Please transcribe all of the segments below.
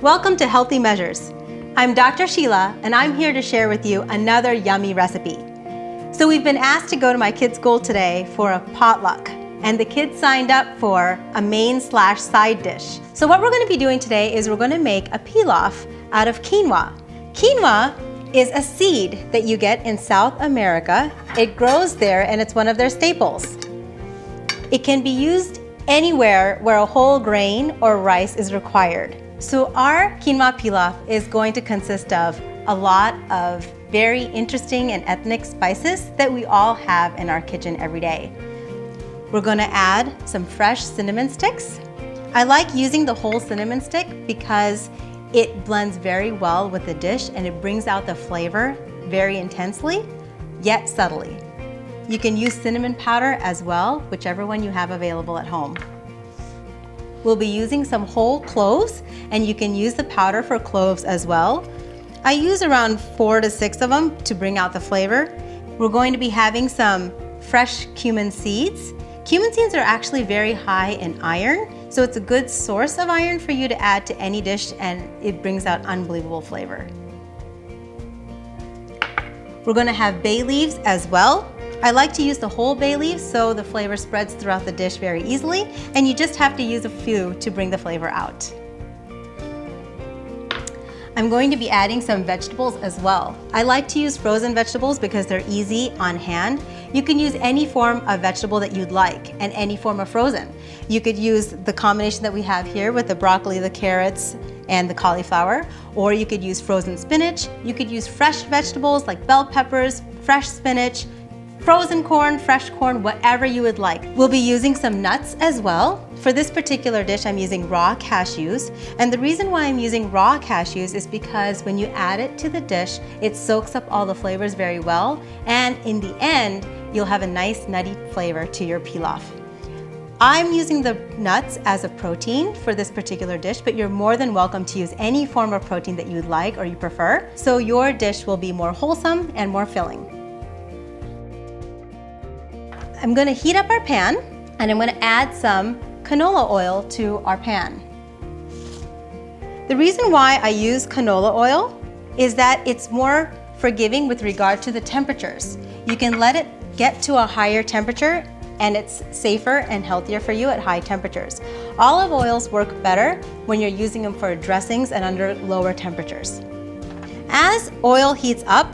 Welcome to Healthy Measures. I'm Dr. Sheila, and I'm here to share with you another yummy recipe. So we've been asked to go to my kids' school today for a potluck, and the kids signed up for a main/side dish. So what we're going to be doing today is we're going to make a pilaf out of quinoa. Quinoa is a seed that you get in South America. It grows there and it's one of their staples. It can be used anywhere where a whole grain or rice is required. So our quinoa pilaf is going to consist of a lot of very interesting and ethnic spices that we all have in our kitchen every day. We're going to add some fresh cinnamon sticks. I like using the whole cinnamon stick because it blends very well with the dish and it brings out the flavor very intensely, yet subtly. You can use cinnamon powder as well, whichever one you have available at home. We'll be using some whole cloves, and you can use the powder for cloves as well. I use around 4 to 6 of them to bring out the flavor. We're going to be having some fresh cumin seeds. Cumin seeds are actually very high in iron, so it's a good source of iron for you to add to any dish, and it brings out unbelievable flavor. We're going to have bay leaves as well. I like to use the whole bay leaves so the flavor spreads throughout the dish very easily, and you just have to use a few to bring the flavor out. I'm going to be adding some vegetables as well. I like to use frozen vegetables because they're easy on hand. You can use any form of vegetable that you'd like and any form of frozen. You could use the combination that we have here with the broccoli, the carrots, and the cauliflower, or you could use frozen spinach. You could use fresh vegetables like bell peppers, fresh spinach, frozen corn, fresh corn, whatever you would like. We'll be using some nuts as well. For this particular dish, I'm using raw cashews. And the reason why I'm using raw cashews is because when you add it to the dish, it soaks up all the flavors very well. And in the end, you'll have a nice nutty flavor to your pilaf. I'm using the nuts as a protein for this particular dish, but you're more than welcome to use any form of protein that you'd like or you prefer. So your dish will be more wholesome and more filling. I'm going to heat up our pan, and I'm going to add some canola oil to our pan. The reason why I use canola oil is that it's more forgiving with regard to the temperatures. You can let it get to a higher temperature and it's safer and healthier for you at high temperatures. Olive oils work better when you're using them for dressings and under lower temperatures. As oil heats up,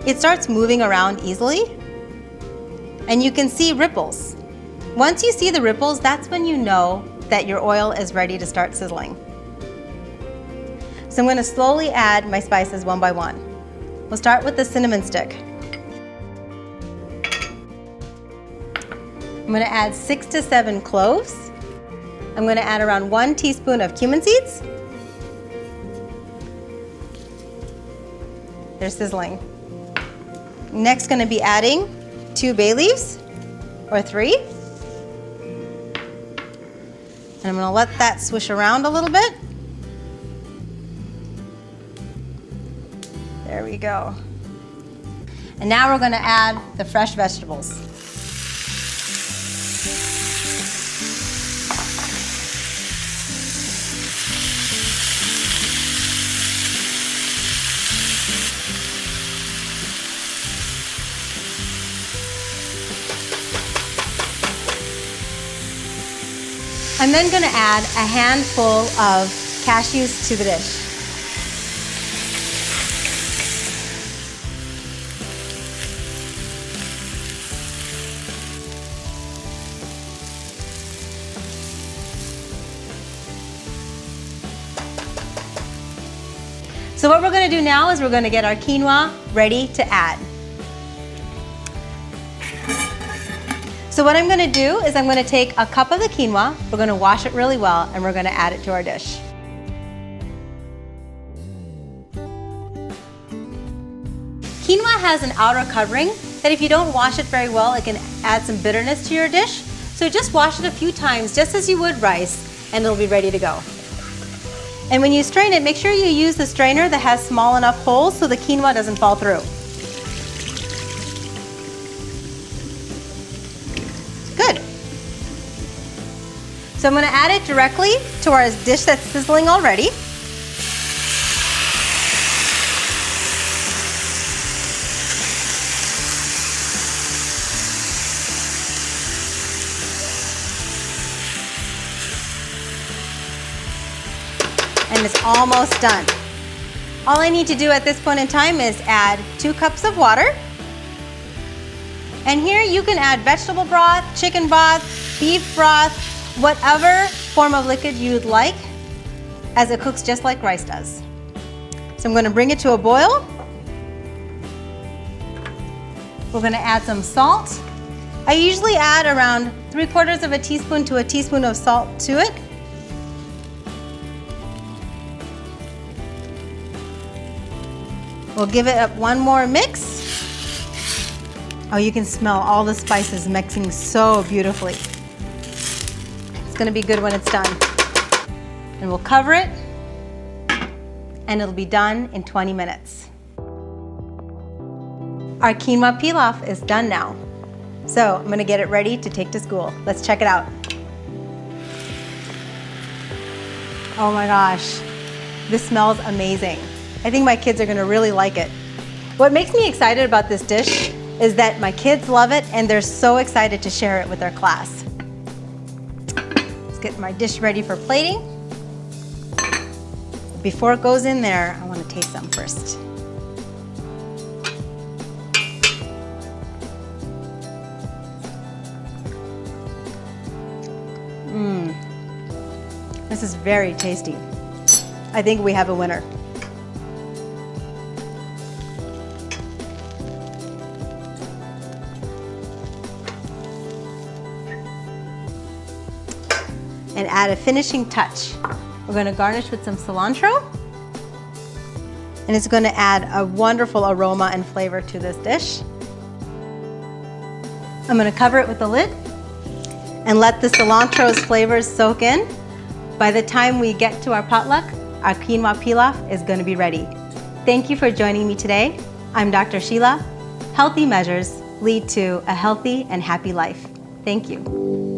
it starts moving around easily, and you can see ripples. Once you see the ripples, that's when you know that your oil is ready to start sizzling. So I'm going to slowly add my spices one by one. We'll start with the cinnamon stick. I'm going to add 6 to 7 cloves. I'm going to add around 1 teaspoon of cumin seeds. They're sizzling. Next, going to be adding 2 bay leaves, or 3. And I'm going to let that swish around a little bit. There we go. And now we're going to add the fresh vegetables. I'm then going to add a handful of cashews to the dish. So what we're going to do now is we're going to get our quinoa ready to add. So what I'm going to do is I'm going to take a cup of the quinoa, we're going to wash it really well, and we're going to add it to our dish. Quinoa has an outer covering that if you don't wash it very well, it can add some bitterness to your dish. So just wash it a few times, just as you would rice, and it'll be ready to go. And when you strain it, make sure you use the strainer that has small enough holes so the quinoa doesn't fall through. Good. So I'm going to add it directly to our dish that's sizzling already. almost done. All I need to do at this point in time is add 2 cups of water. And here you can add vegetable broth, chicken broth, beef broth, whatever form of liquid you'd like, as it cooks just like rice does. So I'm going to bring it to a boil. We're going to add some salt. I usually add around 3/4 of a teaspoon to a teaspoon of salt to it. We'll give it up one more mix. Oh, you can smell all the spices mixing so beautifully. It's going to be good when it's done. And we'll cover it, and it'll be done in 20 minutes. Our quinoa pilaf is done now. So I'm going to get it ready to take to school. Let's check it out. Oh my gosh, this smells amazing. I think my kids are going to really like it. What makes me excited about this dish is that my kids love it and they're so excited to share it with their class. Let's get my dish ready for plating. Before it goes in there, I want to taste some first. This is very tasty. I think we have a winner. And add a finishing touch. We're going to garnish with some cilantro. And it's going to add a wonderful aroma and flavor to this dish. I'm going to cover it with the lid and let the cilantro's flavors soak in. By the time we get to our potluck, our quinoa pilaf is going to be ready. Thank you for joining me today. I'm Dr. Sheila. Healthy measures lead to a healthy and happy life. Thank you.